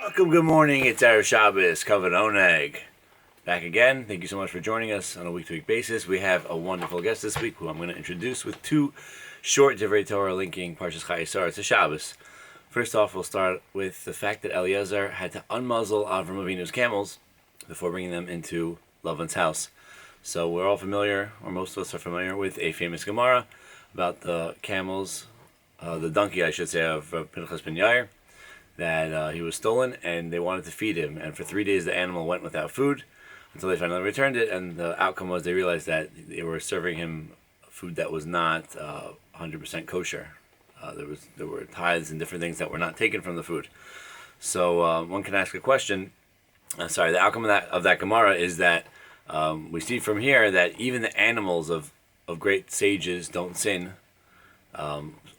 Welcome, good morning. It's Erev Shabbos, Kavod Oneg. Back again. Thank you so much for joining us on a week-to-week basis. We have a wonderful guest this week who I'm going to introduce with two short Divrei Torah linking Parshas Chayei Sora to Shabbos. First off, we'll start with the fact that Eliezer had to unmuzzle Avram Avinu's camels before bringing them into Lavan's house. So we're all familiar, or most of us are familiar, with a famous Gemara about the camels, the donkey, I should say, of Pinchas ben Yair, that he was stolen, and they wanted to feed him. And for 3 days, the animal went without food until they finally returned it. And the outcome was they realized that they were serving him food that was not 100% kosher. There were tithes and different things that were not taken from the food. So one can ask a question. The outcome of that Gemara is that we see from here that even the animals of great sages don't sin.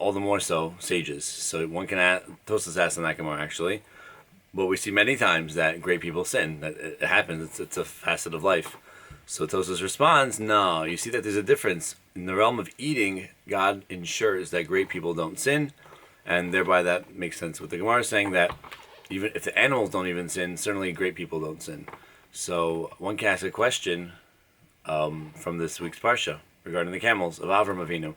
All the more so sages. So one can Tosas asked in that Gemara actually, but we see many times that great people sin. That it happens. It's a facet of life. So Tosas responds, no. You see that there's a difference in the realm of eating. God ensures that great people don't sin, and thereby that makes sense with the Gemara saying that even if the animals don't even sin, certainly great people don't sin. So one can ask a question from this week's Parsha regarding the camels of Avram Avinu.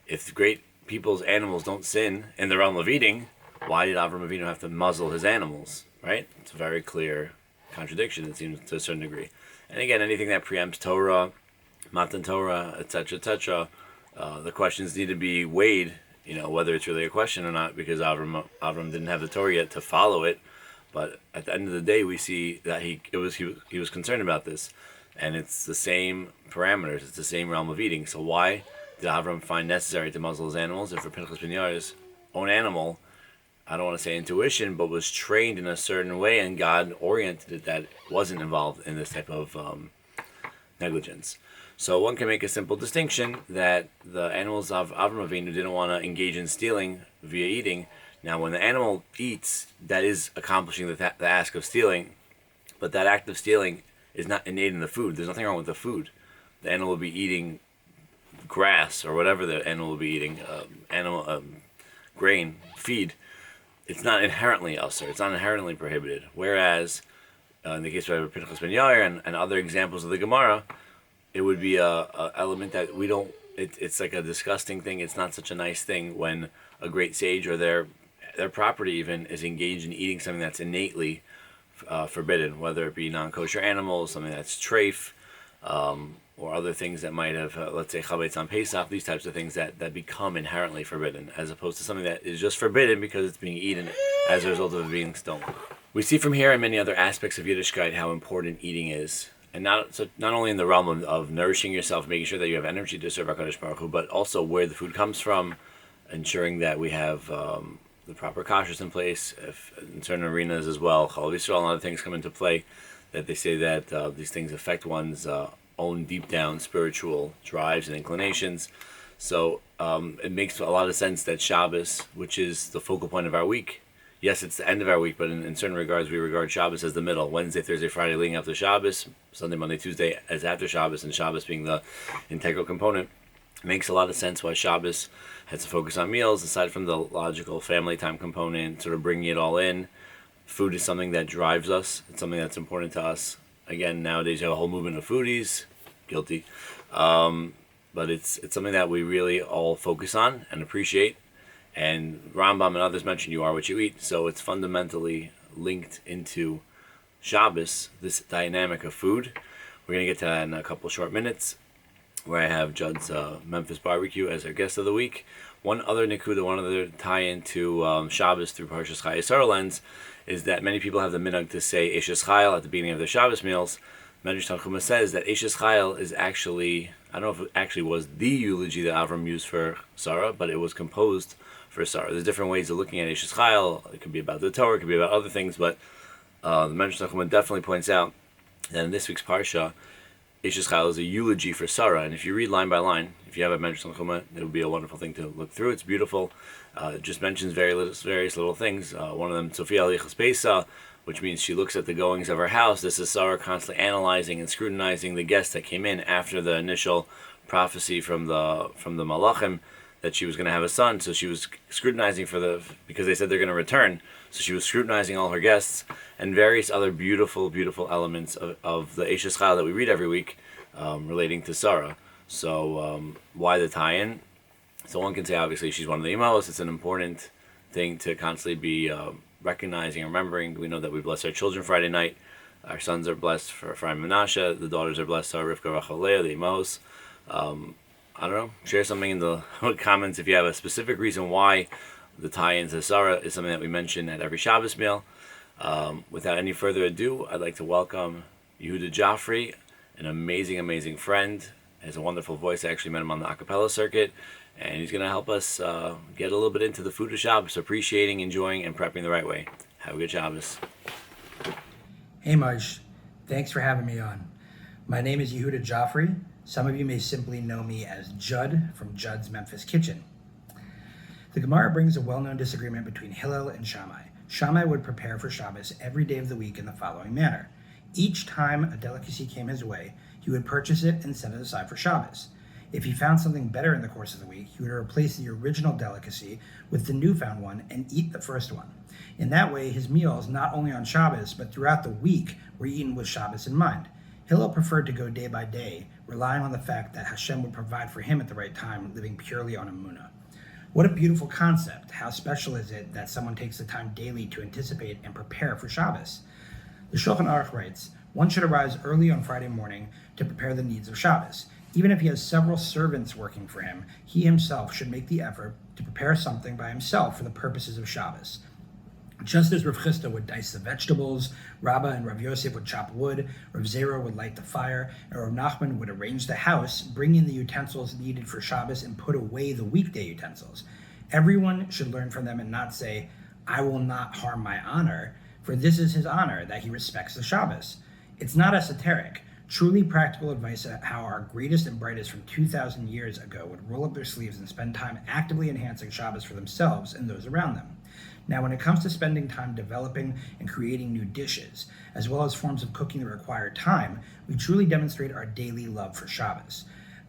If great people's animals don't sin in the realm of eating, why did Avram Avinu have to muzzle his animals, right? It's a very clear contradiction, it seems, to a certain degree. And again, anything that preempts Torah, Matan Torah, etc., the questions need to be weighed, whether it's really a question or not, because Avram didn't have the Torah yet to follow it. But at the end of the day, we see that he was concerned about this. And it's the same parameters, it's the same realm of eating. So why did Avram find necessary to muzzle his animals? And for Pinchas ben Yair's own animal, I don't want to say intuition, but was trained in a certain way, and God oriented it that it wasn't involved in this type of negligence. So one can make a simple distinction that the animals of Avram Avinu didn't want to engage in stealing via eating. Now, when the animal eats, that is accomplishing the act of stealing, but that act of stealing is not innate in the food. There's nothing wrong with the food. The animal will be eating grass or whatever the animal will be eating, grain, feed. It's not inherently usher. It's not inherently prohibited. Whereas, in the case of Pinchas ben Yair and other examples of the Gemara, it would be a element that we don't. It's like a disgusting thing. It's not such a nice thing when a great sage or their property even is engaged in eating something that's innately forbidden, whether it be non-kosher animals, something that's treif, or other things that might have, let's say, chavetz on Pesach, these types of things that become inherently forbidden, as opposed to something that is just forbidden because it's being eaten as a result of it being stolen. We see from here and many other aspects of Yiddishkeit how important eating is, and not only in the realm of nourishing yourself, making sure that you have energy to serve HaKadosh Baruch Hu, but also where the food comes from, ensuring that we have the proper kashrus in place, in certain arenas as well. Chalav Yisrael and other things come into play, that they say that these things affect one's own deep down spiritual drives and inclinations. So it makes a lot of sense that Shabbos, which is the focal point of our week, yes, it's the end of our week, but in certain regards we regard Shabbos as the middle. Wednesday, Thursday, Friday leading up to Shabbos, Sunday, Monday, Tuesday as after Shabbos, and Shabbos being the integral component. It makes a lot of sense why Shabbos has to focus on meals, aside from the logical family time component, sort of bringing it all in. Food is something that drives us. It's something that's important to us. Again, nowadays you have a whole movement of foodies, guilty, but it's something that we really all focus on and appreciate. And Rambam and others mention you are what you eat, so it's fundamentally linked into Shabbos, this dynamic of food. We're going to get to that in a couple short minutes, where I have Judd's Memphis barbecue as our guest of the week. One other tie-in to Shabbos through Parshas Chayei Sora lens is that many people have the minhag to say Eshes Chayil at the beginning of their Shabbos meals. Medrash Tanchuma says that Eshes Chayil is actually, I don't know if it actually was the eulogy that Avram used for Sarah, but it was composed for Sarah. There's different ways of looking at Eshes Chayil. It could be about the Torah, it could be about other things, but the Medrash Tanchuma definitely points out that in this week's Parsha, Eshes Chayil is a eulogy for Sarah, and if you read line by line, if you have a Medrash Tanchuma, it would be a wonderful thing to look through. It's beautiful. It just mentions various little things. One of them, Sophia Alichas Pesa, which means she looks at the goings of her house. This is Sarah constantly analyzing and scrutinizing the guests that came in after the initial prophecy from the Malachim, that she was going to have a son, so she was scrutinizing because they said they're going to return. So she was scrutinizing all her guests and various other beautiful, beautiful elements of the Eishes Chayil that we read every week relating to Sarah. So why the tie-in? So one can say obviously she's one of the Imahos. It's an important thing to constantly be recognizing and remembering. We know that we bless our children Friday night. Our sons are blessed for Ephraim and Menashe. The daughters are blessed, Sarah, Rivka, Rachel, Leah, the Imahos. I don't know. Share something in the comments if you have a specific reason why the tie-in to Sarah is something that we mention at every Shabbos meal. Without any further ado, I'd like to welcome Yehuda Joffre, an amazing, amazing friend. He has a wonderful voice. I actually met him on the a cappella circuit, and he's going to help us get a little bit into the food of Shabbos, appreciating, enjoying, and prepping the right way. Have a good Shabbos. Hey Moshe, thanks for having me on. My name is Yehuda Joffre. Some of you may simply know me as Judd from Judd's Memphis Kitchen. The Gemara brings a well-known disagreement between Hillel and Shammai. Shammai would prepare for Shabbos every day of the week in the following manner. Each time a delicacy came his way, he would purchase it and set it aside for Shabbos. If he found something better in the course of the week, he would replace the original delicacy with the newfound one and eat the first one. In that way, his meals, not only on Shabbos, but throughout the week, were eaten with Shabbos in mind. Hillel preferred to go day by day, relying on the fact that Hashem would provide for him at the right time, living purely on Emunah. What a beautiful concept. How special is it that someone takes the time daily to anticipate and prepare for Shabbos? The Shulchan Aruch writes, one should arise early on Friday morning to prepare the needs of Shabbos. Even if he has several servants working for him, he himself should make the effort to prepare something by himself for the purposes of Shabbos. Just as Rav Chisda would dice the vegetables, Rabbah and Rav Yosef would chop wood, Rav Zera would light the fire, and Rav Nachman would arrange the house, bring in the utensils needed for Shabbos, and put away the weekday utensils. Everyone should learn from them and not say, I will not harm my honor, for this is his honor, that he respects the Shabbos. It's not esoteric. Truly practical advice on how our greatest and brightest from 2,000 years ago would roll up their sleeves and spend time actively enhancing Shabbos for themselves and those around them. Now, when it comes to spending time developing and creating new dishes, as well as forms of cooking that require time, we truly demonstrate our daily love for Shabbos.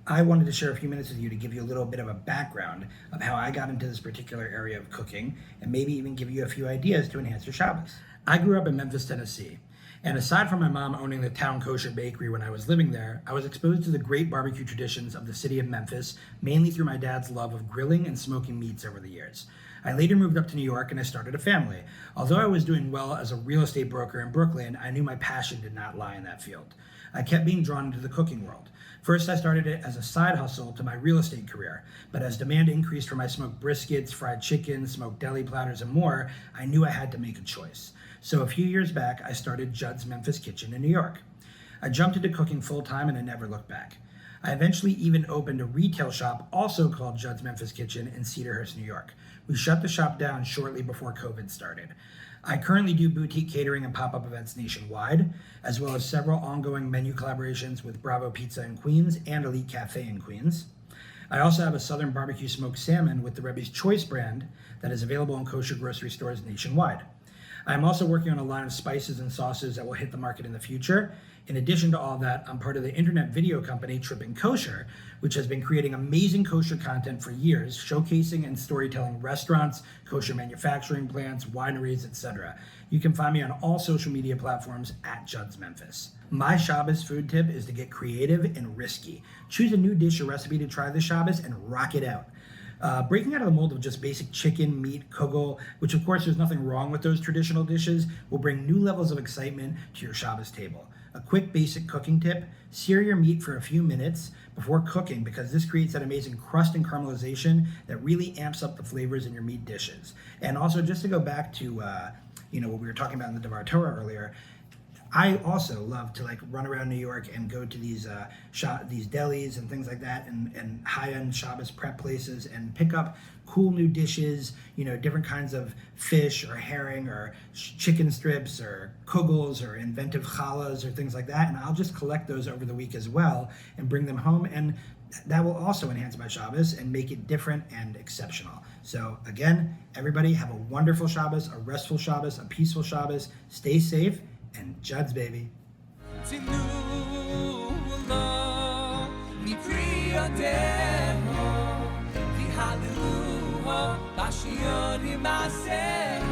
I wanted to share a few minutes with you to give you a little bit of a background of how I got into this particular area of cooking, and maybe even give you a few ideas to enhance your Shabbos. I grew up in Memphis, Tennessee. And aside from my mom owning the town kosher bakery when I was living there, I was exposed to the great barbecue traditions of the city of Memphis, mainly through my dad's love of grilling and smoking meats over the years. I later moved up to New York and I started a family. Although I was doing well as a real estate broker in Brooklyn, I knew my passion did not lie in that field. I kept being drawn into the cooking world. First, I started it as a side hustle to my real estate career, but as demand increased for my smoked briskets, fried chicken, smoked deli platters, and more, I knew I had to make a choice. So a few years back, I started Judd's Memphis Kitchen in New York. I jumped into cooking full-time and I never looked back. I eventually even opened a retail shop also called Judd's Memphis Kitchen in Cedarhurst, New York. We shut the shop down shortly before COVID started. I currently do boutique catering and pop-up events nationwide, as well as several ongoing menu collaborations with Bravo Pizza in Queens and Elite Cafe in Queens. I also have a Southern barbecue smoked salmon with the Rebbe's Choice brand that is available in kosher grocery stores nationwide. I am also working on a line of spices and sauces that will hit the market in the future. In addition to all that, I'm part of the internet video company Trippin' Kosher, which has been creating amazing kosher content for years, showcasing and storytelling restaurants, kosher manufacturing plants, wineries, etc. You can find me on all social media platforms at Judd's Memphis. My Shabbos food tip is to get creative and risky. Choose a new dish or recipe to try this Shabbos and rock it out. Breaking out of the mold of just basic chicken, meat, kugel, which of course there's nothing wrong with those traditional dishes, will bring new levels of excitement to your Shabbos table. A quick basic cooking tip, sear your meat for a few minutes before cooking because this creates that amazing crust and caramelization that really amps up the flavors in your meat dishes. And also just to go back to what we were talking about in the Devar Torah earlier, I also love to run around New York and go to these delis and things like that and high-end Shabbos prep places and pick up cool new dishes, different kinds of fish or herring or chicken strips or kugels or inventive challahs or things like that. And I'll just collect those over the week as well and bring them home. And that will also enhance my Shabbos and make it different and exceptional. So again, everybody have a wonderful Shabbos, a restful Shabbos, a peaceful Shabbos. Stay safe. And Judd's, baby. Mashiach Himase